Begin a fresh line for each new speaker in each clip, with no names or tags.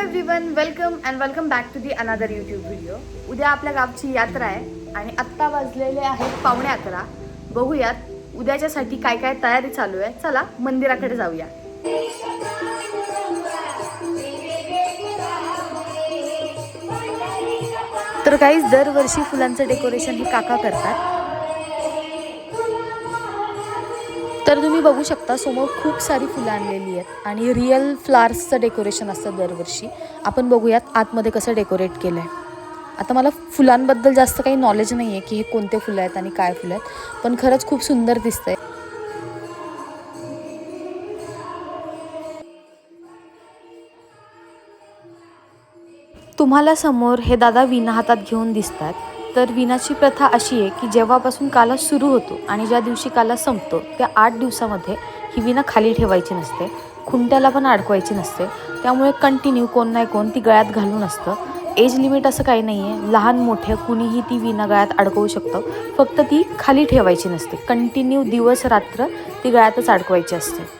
Everyone, welcome back to the another YouTube video. उद्या आपल्या गावची यात्रा आहे आणि आत्ता वाजलेले आहेत 11:15। बघूयात उद्याच्यासाठी काय काय तयारी चालू आहे। चला मंदिराकडे जाऊया। तर गाईज, दरवर्षी फुलांचं डेकोरेशन हे काका करतात। तर तुम्ही बघू शकता समोर खूप सारी फुलं आणलेली आहेत आणि रिअल फ्लावर्सचं डेकोरेशन असतं दरवर्षी। आपण बघूयात आतमध्ये कसं डेकोरेट केलं आहे। आता मला फुलांबद्दल जास्त काही नॉलेज नाही आहे की हे कोणते फुलं आहेत आणि काय फुलं आहेत, पण खरंच खूप सुंदर दिसतंय। तुम्हाला समोर हे दादा वीणा हातात घेऊन दिसतात। तर वीणाची प्रथा अशी आहे की जेव्हापासून काला सुरू होतो आणि ज्या दिवशी काला संपतो त्या 8 दिवसामध्ये ही वीणा खाली ठेवायची नसते, खुंट्याला पण अडकवायची नसते। त्यामुळे कंटिन्यू कोण नाही कोण ती गळ्यात घालून असतं। एज लिमिट असं काही नाही आहे, लहान मोठे कुणीही ती वीणा गळ्यात अडकवू शकतं, फक्त ती खाली ठेवायची नसते। कंटिन्यू दिवस रात्र ती गळ्यातच अडकवायची असते।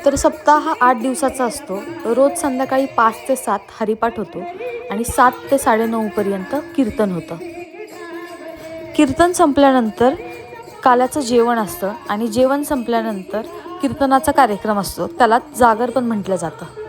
तर सप्ताह 8 दिवसाचा असतो। रोज संध्याकाळी 5 ते 7 हरिपाठ होतो आणि 7 ते 9:30 पर्यंत कीर्तन होतं। कीर्तन संपल्यानंतर काल्याचं जेवण असतं आणि जेवण संपल्यानंतर कीर्तनाचा कार्यक्रम असतो, त्याला जागर पण म्हटलं जातं।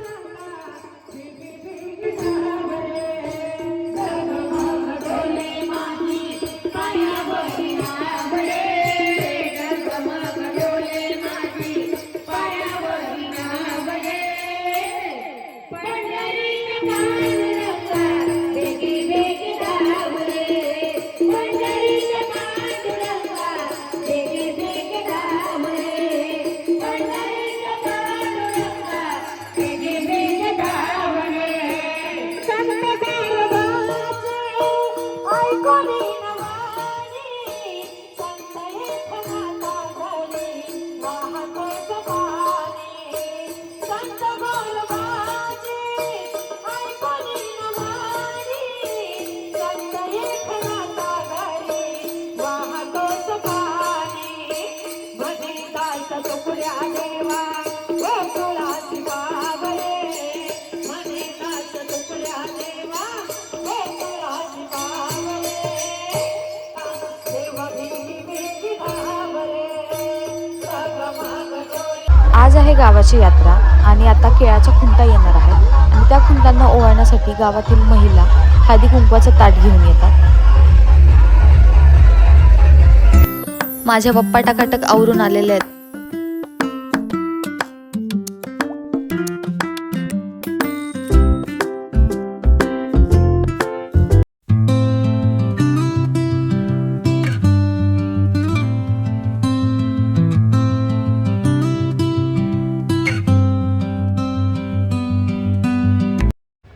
आज आहे गावाची यात्रा आणि आता केळाच्या खुंटा येणार आहेत आणि त्या खुंटांना ओवाळण्यासाठी गावातील महिला हळदी कुंकवाचं ताट घेऊन येतात। माझ्या पप्पा टकाटक आवरून आलेले आहेत।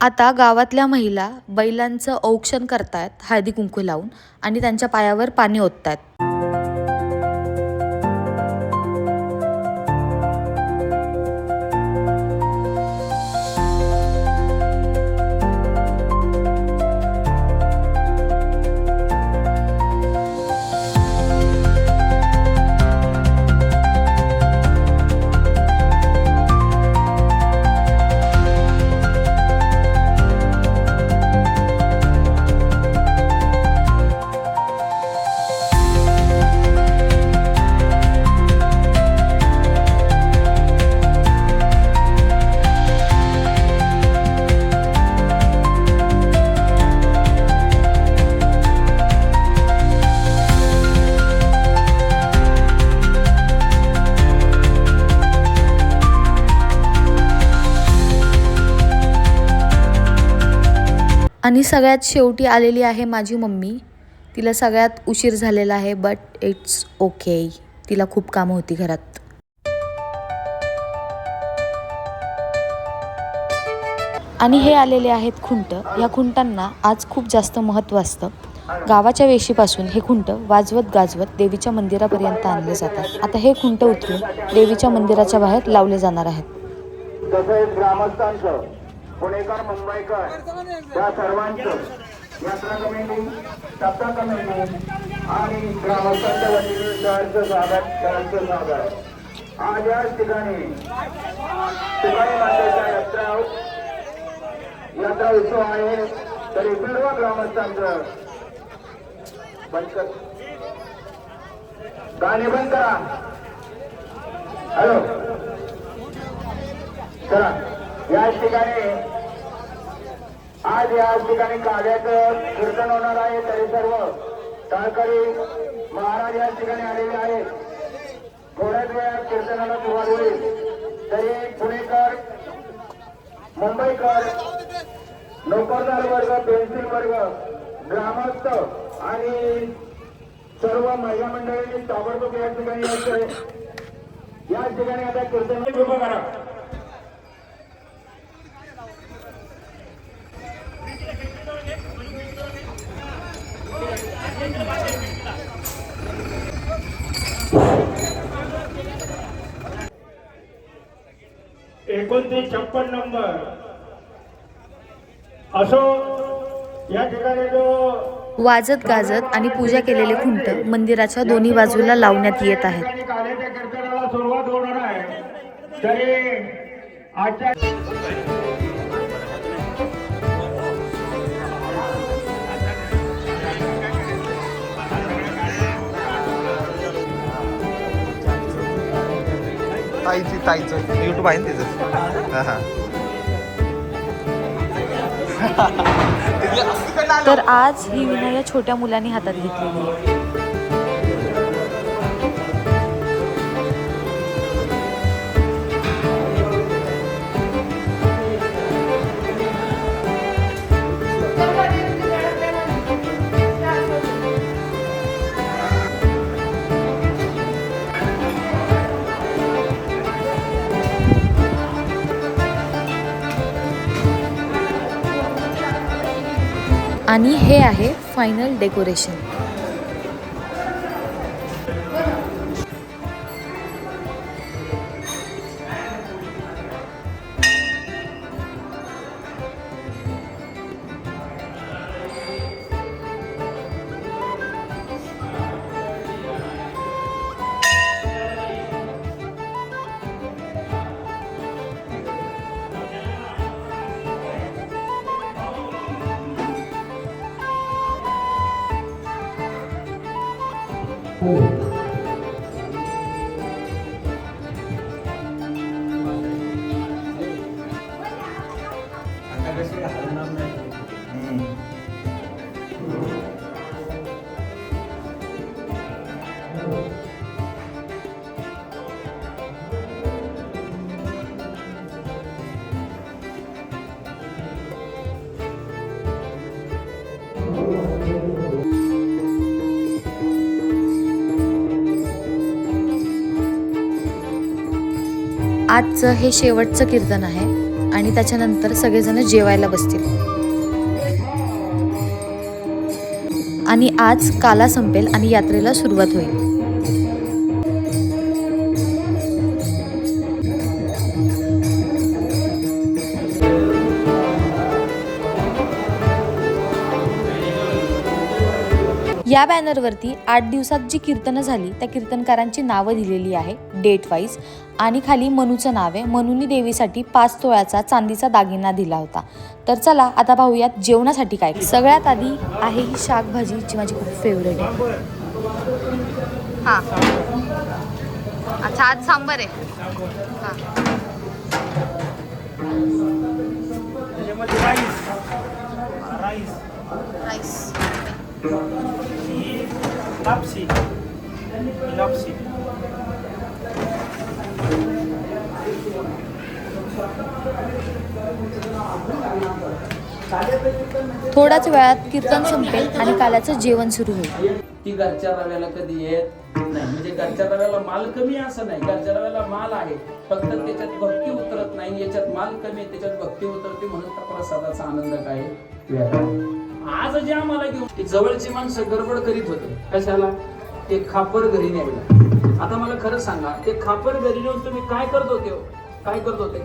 आता गावातल्या महिला बैलांचं औक्षण करतायत हळदी कुंकू लावून आणि त्यांच्या पायावर पाणी ओततायत। आणि सगळ्यात शेवटी आलेली आहे माझी मम्मी। तिला सगळ्यात उशीर झालेला आहे, बट इट्स ओके, तिला खूप कामं होती घरात। आणि हे आलेले आहेत खुंट। या खुंटांना आज खूप जास्त महत्त्व असतं। गावाच्या वेशीपासून हे खुंट वाजवत गाजवत देवीच्या मंदिरापर्यंत आणले जातात। आता हे खुंट उतरून देवीच्या मंदिराच्या बाहेर लावले जाणार आहेत।
तसेच ग्रामस्थांचं पुणेकर मुंबईकर त्या सर्वांचं यात्रा कमिटी, सप्ताह कमिटी आणि ग्रामस्थांच्या वतीने सहर्ष स्वागत. आज याच ठिकाणी तुकाई मातेचा यात्रा उत्सव आहे. तरी सर्व ग्रामस्थांचं गाणे बंद करा. हॅलो, चला. याच ठिकाणी आज याच ठिकाणी काव्याचं कीर्तन होणार आहे. तरी सर्व टाळकरी महाराज याच ठिकाणी आलेले आहेत. थोड्याच वेळात कीर्तनाला सुरुवात होईल. तरी पुणेकर, मुंबईकर, नोकरदार वर्ग, पेन्सिल वर्ग, ग्रामस्थ आणि सर्व महिला मंडळींनी ताबडतोब या ठिकाणी यायचंय. याच ठिकाणी आता कीर्तन उभं करा. एकोणतीस 56 नंबर असो. या ठिकाणी जो
वाजत गाजत आणि पूजा केलेले खुंट मंदिराच्या दोन्ही बाजूला लावण्यात येत आहेत.
काल्याच्या कीर्तनाला सुरुवात होणार आहे. तरी आजच्या
ताईचं युट्यूब आहे ना तिचं.
तर आज ही विना या छोट्या मुलांनी हातात घेतलेली आहे. आणि हे आहे फायनल डेकोरेशन. आजचं हे शेवटचं कीर्तन आहे आणि त्याच्यानंतर सगळेजण जेवायला बसतील. आणि आज काला संपेल आणि यात्रेला सुरुवात होईल. या बॅनरवरती 8 दिवसात जी कीर्तनं झाली त्या कीर्तनकारांची नावं दिलेली आहे डेट वाईज. आणि खाली मनूचं नाव आहे. मनूनी देवीसाठी 5 तोळ्याचा चांदीचा दागिना दिला होता. तर चला आता पाहूयात जेवणासाठी काय. सगळ्यात आधी आहे ही शाकभाजी जी माझी खूप फेवरेट आहे. हां, अच्छा आज सांबार आहे. हां, राईस,
लापसी.
थोड्याच वेळात कीर्तन संपेल आणि काल्याचं जेवण सुरू होईल.
ती घरच्या रव्याला कधी येत नाही. म्हणजे घरच्या रव्याला माल कमी असं नाही, घरच्या रव्याला माल आहे, फक्त त्याच्यात भक्ती उतरत नाही. याच्यात माल कमी आहे, त्याच्यात भक्ती उतरते, म्हणून त्या प्रसादाचा आनंद काय वेगळा. आज जे आम्हाला घेऊन ती जवळची माणसं गडबड करीत होते. कशाला? ते खापर घरी न्यायला. आता मला खरं सांगा, ते खापर घरी नेऊन तुम्ही काय करत होते? काय करत होते?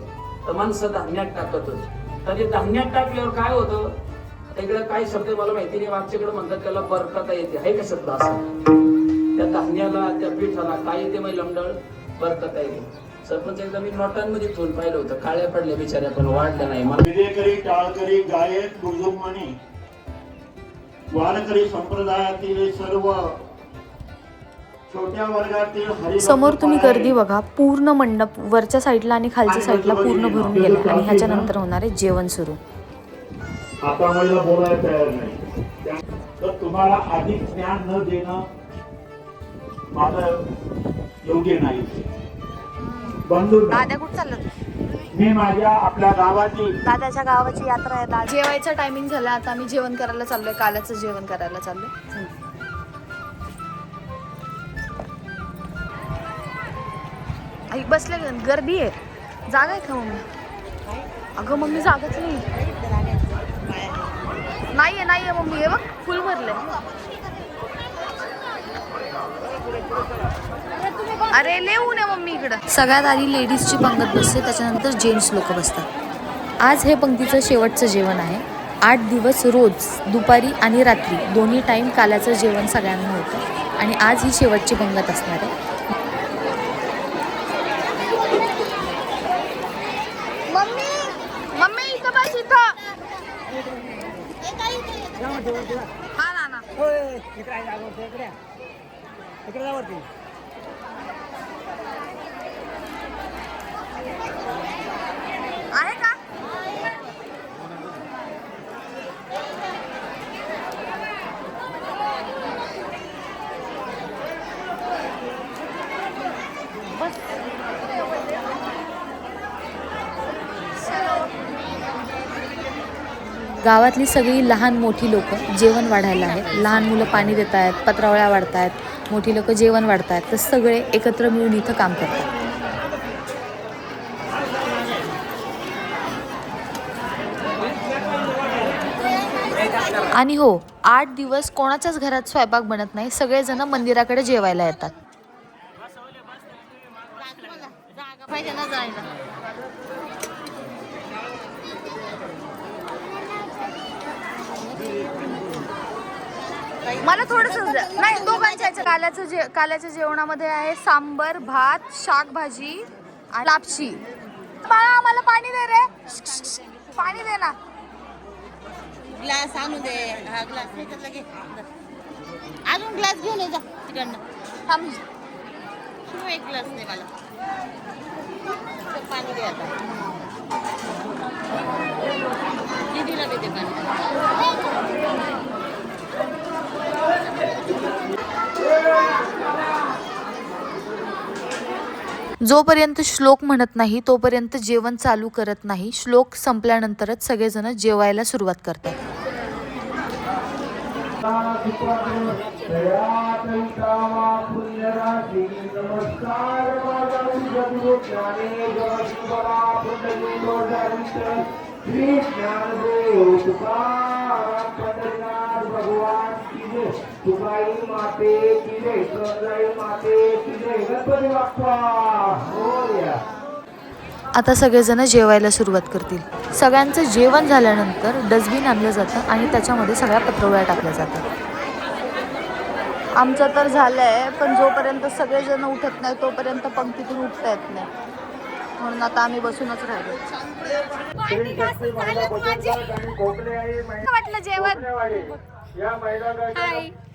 तर माणसं धान्यात टाकत होते. तर ते धान्यात टाकल्यावर काय होतं? इकडे काय शब्द मला माहिती नाही, मागच्याकडे म्हणतात त्याला बरकता येते, आहे का शब्द असा? त्या धान्याला त्या पिठाला काय येते माहिती लमडळ? बरकता येते. सरपंच एकदा मी नोटांमध्ये ठेवून पाहिलं होतं, काळ्या पडल्या बिचाऱ्या पण वाढल्या नाही.
विदेकरी टाळकरी गायक गुरुजुमानी वारकरी संप्रदायातील सर्व छोट्या वर्गातील हरिभक्त
समोर तुम्ही
पाय
गर्दी बघा, पूर्ण मंडप वरच्या साईडला आणि खालच्या साईडला पूर्ण भरून गेला आणि ह्याच्या नंतर होणारे जेवण सुरू.
आता मला बोलायला तयार नाही, तर तुम्हाला अधिक ज्ञान न देणं माझं योग्य नाही. बंधू
दादा कुठं चाललं?
मी माझ्या आपल्या गावाची
दादाच्या गावाची यात्रा आहे. जेवायचं टायमिंग झालं, आता आम्ही जेवण करायला चाललोय, काल्याचं जेवण करायला चाललोय. आई बसले, गर्दी आहे. जागा आहे का मम्मी? अगं मम्मी जागाच नाहीये मम्मी, हे बघ फुल भरलंय. अरे लिहून आहे मम्मी इकडं. सगळ्यात आधी लेडीजची पंगत बसते, त्याच्यानंतर जेंट्स लोक बसतात. आज हे पंक्तीचं शेवटचं जेवण आहे. 8 दिवस रोज दुपारी आणि रात्री दोन्ही टाईम काल्याचं जेवण सगळ्यांना होतं आणि आज ही शेवटची पंगत असणार आहे. मम्मी इथं बस, इथं. हा ना आहे का? गावातली सगळी लहान मोठी लोक जेवण वाढायला आहेत. लहान मुलं पाणी देत आहेत, पत्रावळ्या वाढत आहेत, मोठी लोक जेवण वाढत आहेत. तर सगळे एकत्र मिळून इथं काम करतात. आणि हो, 8 दिवस कोणाच्याच घरात स्वयंपाक बनत नाही, सगळेजण मंदिराकडे जेवायला येतात. मला थोडस नाही, दोघांच्या काल्याच्या जेवणामध्ये आहे सांबर, भात, शाकभाजी आणि लापशी. बाळा आम्हाला पाणी दे रे, पाणी दे ना.
ग्लास आणू दे. हा ग्लास त्याच्यातला घे. अजून ग्लास घेऊन ये जा तिकडनं.
थांब.
एक ग्लास दे मला. पाणी दे आता. दीदीला दे पाणी.
जोपर्यंत श्लोक म्हणत नाही तोपर्यंत जेवण चालू करत नाही. श्लोक संपल्यानंतरच सगळेजण जेवायला सुरुवात करतात. आता सगळेजण जेवायला सुरुवात करतील. सगळ्यांचं जेवण झाल्यानंतर डस्टबिन आणलं जातं आणि त्याच्यामध्ये सगळ्या पत्रवळ्या टाकल्या जातात. आमचं तर झालंय, पण जोपर्यंत सगळेजण उठत नाही तोपर्यंत पंक्तीतून उठता येत नाही, म्हणून आता आम्ही बसूनच राहिलो. वाटलं जेवण?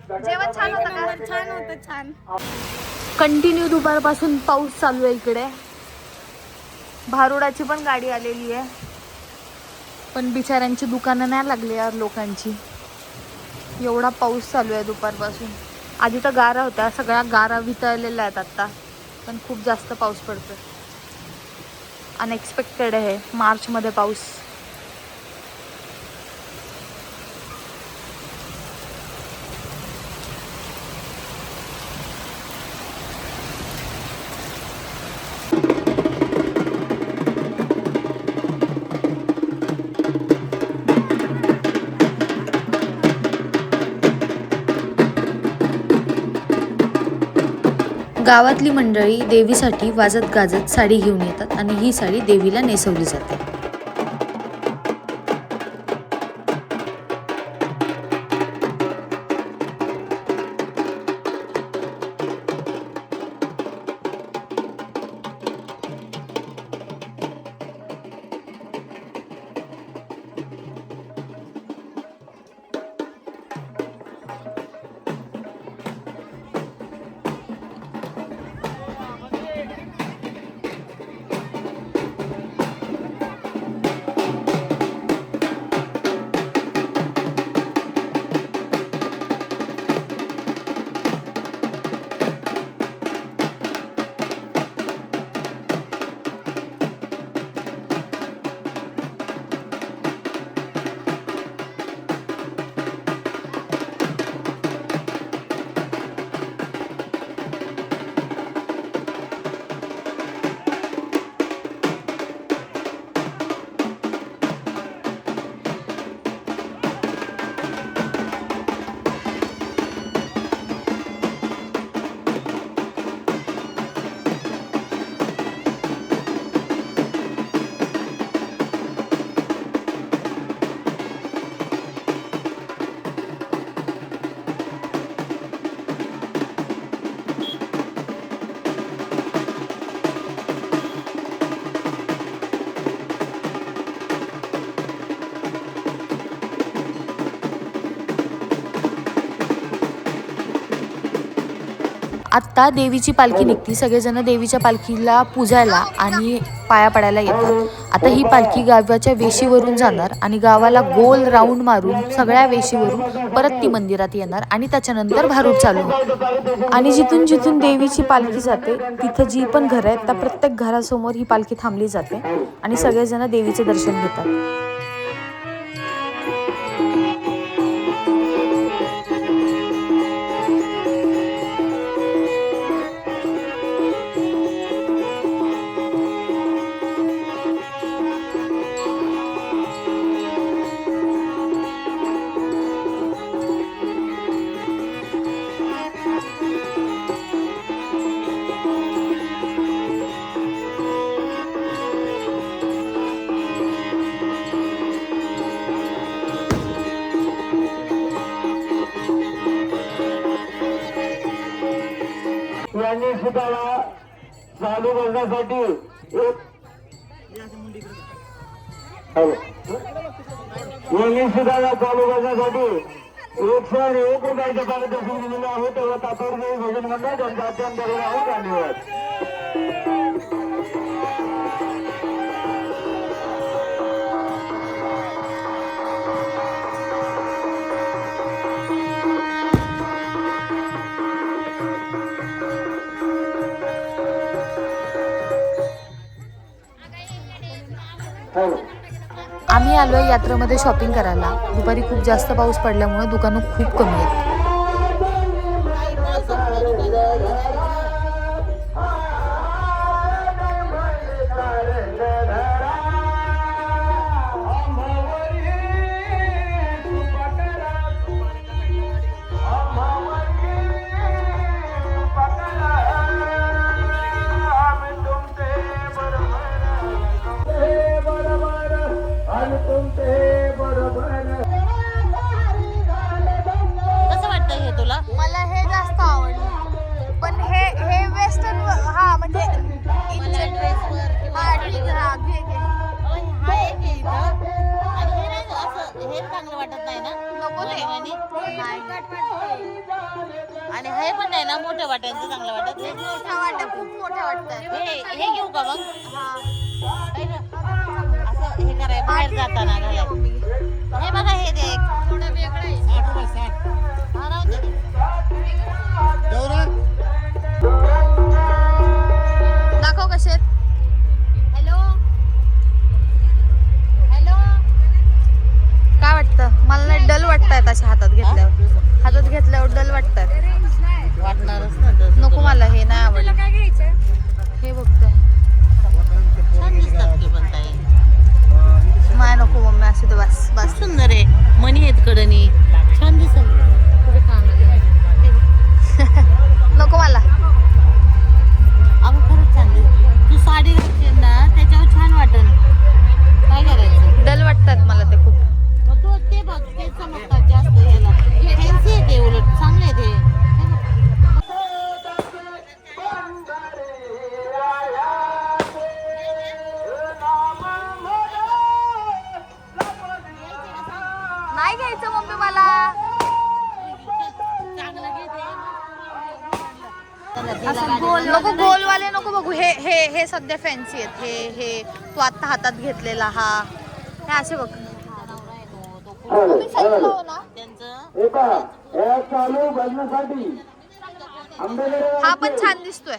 जेवण छान होतं का? छान होतं, छान. कंटिन्यू दुपारपासून पाऊस चालू आहे इकडे. भारुडाची पण गाडी आलेली आहे, पण बिचाऱ्यांची दुकानं नाही लागली यार लोकांची. एवढा पाऊस चालू आहे दुपारपासून. आधी तर गारा होत्या, सगळ्या गारा वितळलेल्या आहेत आता, पण खूप जास्त पाऊस पडतोय. अनएक्सपेक्टेड आहे मार्चमध्ये पाऊस. गावातली मंडळी देवीसाठी वाजत गाजत साडी घेऊन येतात आणि ही साडी देवीला नेसवली जाते. आत्ता देवीची पालखी निघती, सगळेजण देवीच्या पालखीला पूजायला आणि पाया पडायला येतात. आता ही पालखी गावाच्या वेशीवरून जाणार आणि गावाला गोल राऊंड मारून सगळ्या वेशीवरून परत ती मंदिरात येणार आणि त्याच्यानंतर भारूड चालू होते. आणि जिथून जिथून देवीची पालखी जाते तिथं जी पण घरं आहेत त्या प्रत्येक घरासमोर ही पालखी थांबली जाते आणि सगळेजण देवीचे दर्शन घेतात.
यांनी सुद्धा चालू करण्यासाठी यांनी सुद्धा चालू करण्यासाठी 101 रुपयाच्या पारितोषिक दिलेलं आहे. तेव्हा तातडीने भोजन मंडळ त्यांचा अत्यंत धन्यवाद.
आम्ही आलोय यात्रेमध्ये शॉपिंग करायला. दुपारी खूप जास्त पाऊस पडल्यामुळे दुकानं खूप कमी आहेत.
कसं वाटतं हे तुला?
मला हे जास्त आवडलं, पण हे वेस्टर्न हा म्हणजे
मला ड्रेसवर किंवा
हा ठीक आहे, हा घे घे.
हा एक आहे इथं आणि हे नाही असं हे चांगलं वाटत नाही ना
नको ते.
वाणी? आणि हे पण नाही ना मोठ्या वाट्यांचं चांगलं वाटत नाही.
मोठ्या वाट्या खूप मोठ्या वाटतात.
हे घेऊ का मग?
हा
आहे ना? असं हे कराय बाहेर जाताना घालाय. हे बघा हे दे
थोडं वेगळं आहे.
हा, राहू दे.
दाखव कसे आहेत. हॅलो हॅलो, काय वाटतं? मला नाही डल वाटतायत अशा हातात घेतल्यावर. हातात घेतल्यावर डल वाटतात.
वाटणारच ना तसं.
नको मला हे नाही आवडलं. काय घ्यायचं? हे बघतोय.
छान दिसतात की पण ताई.
माय नको मम्मी, असू दे बस बस.
सुंदर आहे, मणी आहेत कडनी, छान दिसत.
नको मला.
अगं खरंच छान दिसत. तू साडी घातली ना त्याच्यावर छान वाटन. काय करायचं?
डल वाटतात मला ते खूप.
मग तू ते बघ, ते चमकतात जास्त ह्याला. फॅन्सी आहे ते, उलट चांगले आहे ते.
नाही घ्यायचं मम्मी मला.
चांगलं घे ते.
नको गोलवाले नको बघू. हे हे हे सध्या फॅन्सी आहेत. हे हे तू आता हातात घेतलेला हा, हे असे बघ. तुम्ही सांगितलं हो ना.
त्यांचं
एका या चालू भजनासाठी
हा पण छान दिसतोय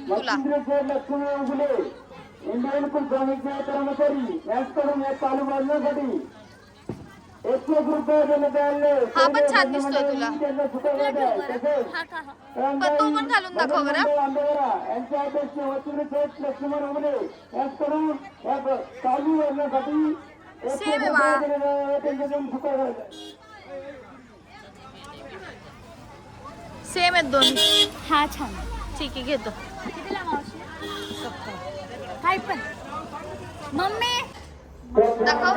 तुला.
लक्ष्मी उगले इंडियन कुलस्वामीचे कर्मचारी यांच्याकडून या चालू भजनासाठी 100 रुपये देण्यात आले.
हा पण छान दिसतोय तुला. पण तो पण घालून दाखव बरं.
यांच्या अध्यक्ष वसुली लक्ष्मण उगले यांच्याकडून या चालू भजनासाठी
सेम आहे बा. सेम आहेत दोन.
हा छान.
ठीक आहे, घेतो.
कितीला मावशी? काय पण मम्मी
दाखव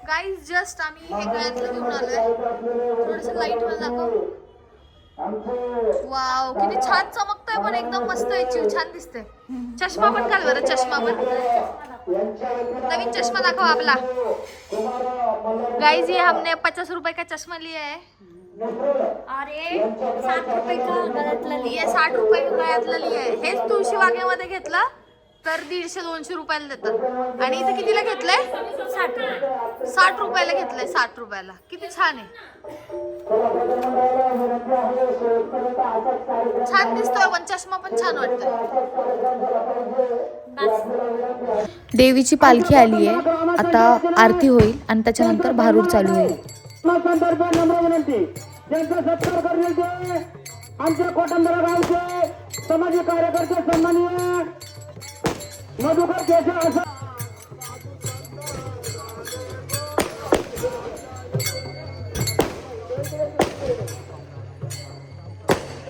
गाईज. जस्ट आम्ही हे गळ्यातलं घेऊन आलोय. थोडस लाईट वर दाखव. वाव किती छान चमकतोय, पण एकदम मस्त आहे चिव, छान दिसते. चष्मा पण घाल बरं, चष्मा पण नवीन चष्मा दाखव आपला. गाइस ये हमने 50 रुपए का चश्मा लिया है.
अरे 7 रुपये का गळ्यातलं
ये 60 रुपये गळ्यातलं लिया आहे. हेच तुळशी बागेमध्ये घेतलं तर 150-200 रुपयाला देतात. आणि इथे कितीला घेतलंय? 60 रुपयाला घेतलंय. 60 रुपयाला. किती छान आहे, छान दिसतोय, पण चष्मा पण छान वाटतोय.
देवीची पालखी आली आहे. आता आरती होईल आणि त्याच्यानंतर भारूड चालू होईल.
नम्र विनंती, ज्यांचा सत्कार करण्याचे आमच्या कोटंबरा गावचे सामाजिक कार्यकर्ते सन्माननीय मधुकर केशव असं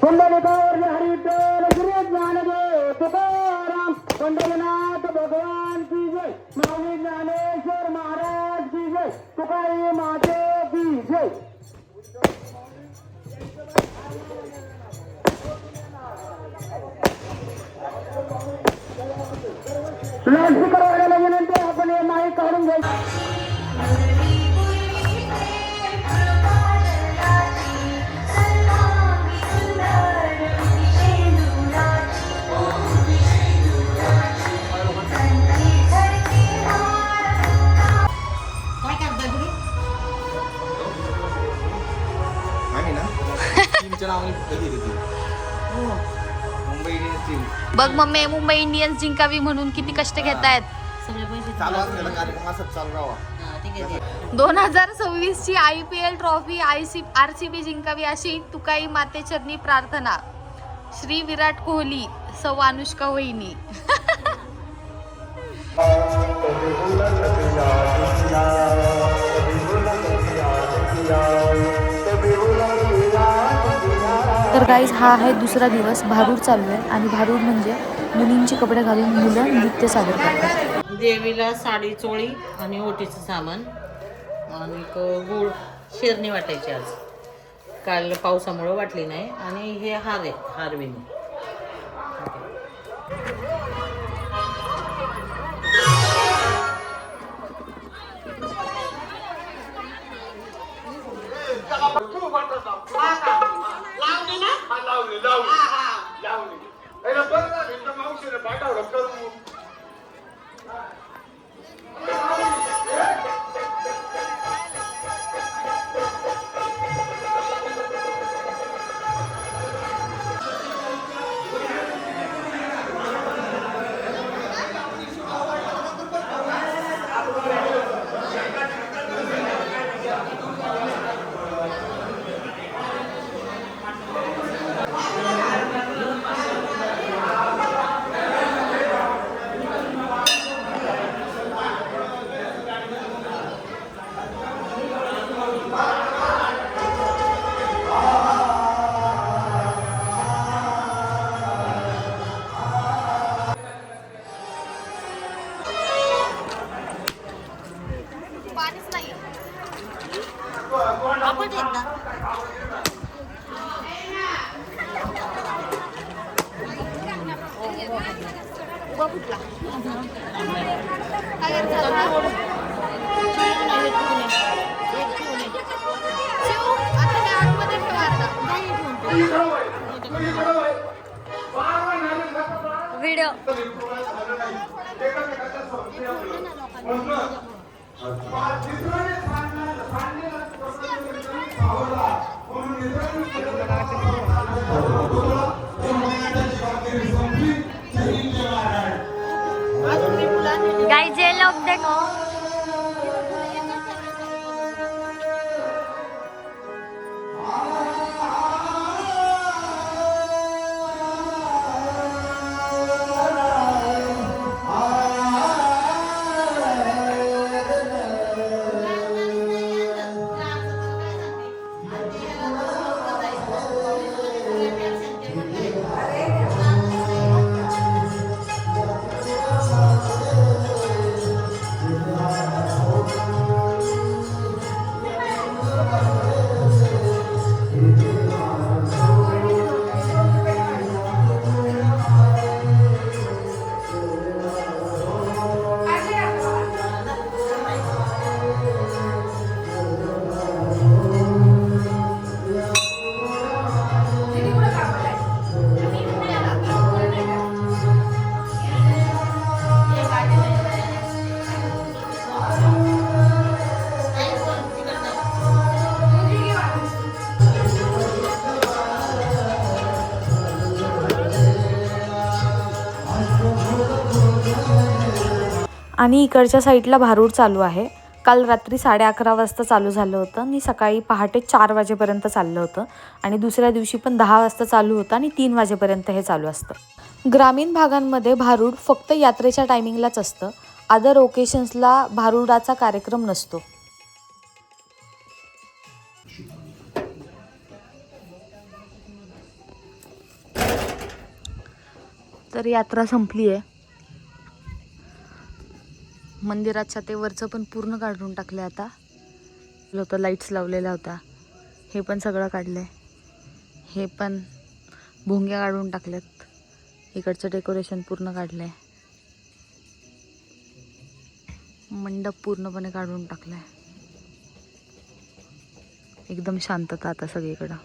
कुंडलिकावर हरी विठ्ठल श्री ज्ञानदेव तुकाराम पंढरीनाथ भगवान की जय, माऊली ज्ञानेश्वर महाराज की जय, तुकाई माते की जय. लाऊडस्पीकर वाल्याला विनंती, आपण हे माईक काढून घ्यायचं.
काय करता तुम्ही?
आम्ही ना टीमच्या नावाने गेली होती मुंबई इंडियन्स टीम.
बघ मम्मी, मुंबई इंडियन्स जिंकावी म्हणून किती कष्ट घेतायत.
सगळे पैसे
चालू असलेला कार्यक्रम असंच चालू राहावा.
हा, ठीक आहे.
2026 ची IPL ट्रॉफी RCB जिंकावी अशी तुकाई मातेचरणी प्रार्थना. श्री विराट कोहली, सौ अनुष्का वहिनी.
तर गाईज हा आहे दुसरा दिवस. भारूड चालू आहे आणि भारूड म्हणजे मुलींचे कपडे घालून मुलं नृत्य सादर करतात.
देवीला साडी, चोळी आणि ओटीचं सामान आणि गुळ शेरणी वाटायची आज. काल पावसामुळे वाटली नाही. आणि हे हार आहे, हारविणी.
पाणीच नाही.
आपण एकदा
बघुतला व्हिडिओ. गाइस ये लोग देखो,
आणि इकडच्या साईडला भारूड चालू आहे. काल रात्री 11:30 वाजता चालू झालं होतं आणि सकाळी पहाटे 4 वाजेपर्यंत चाललं होतं आणि दुसऱ्या दिवशी पण 10 वाजता चालू होतं आणि 3 वाजेपर्यंत हे चालू असतं. ग्रामीण भागांमध्ये भारूड फक्त यात्रेच्या टायमिंगलाच असतं. अदर ओकेशन्सला भारुडाचा कार्यक्रम नसतो. तर यात्रा संपली आहे. मंदिरात छातेवरचं पण पूर्ण काढून टाकलं आता. होतं लाईट्स लावलेल्या होत्या, हे पण सगळं काढलंय. हे पण भोंग्या काढून टाकल्यात. इकडचं डेकोरेशन पूर्ण काढलंय. मंडप पूर्णपणे काढून टाकलाय. एकदम शांतता आता सगळीकडं.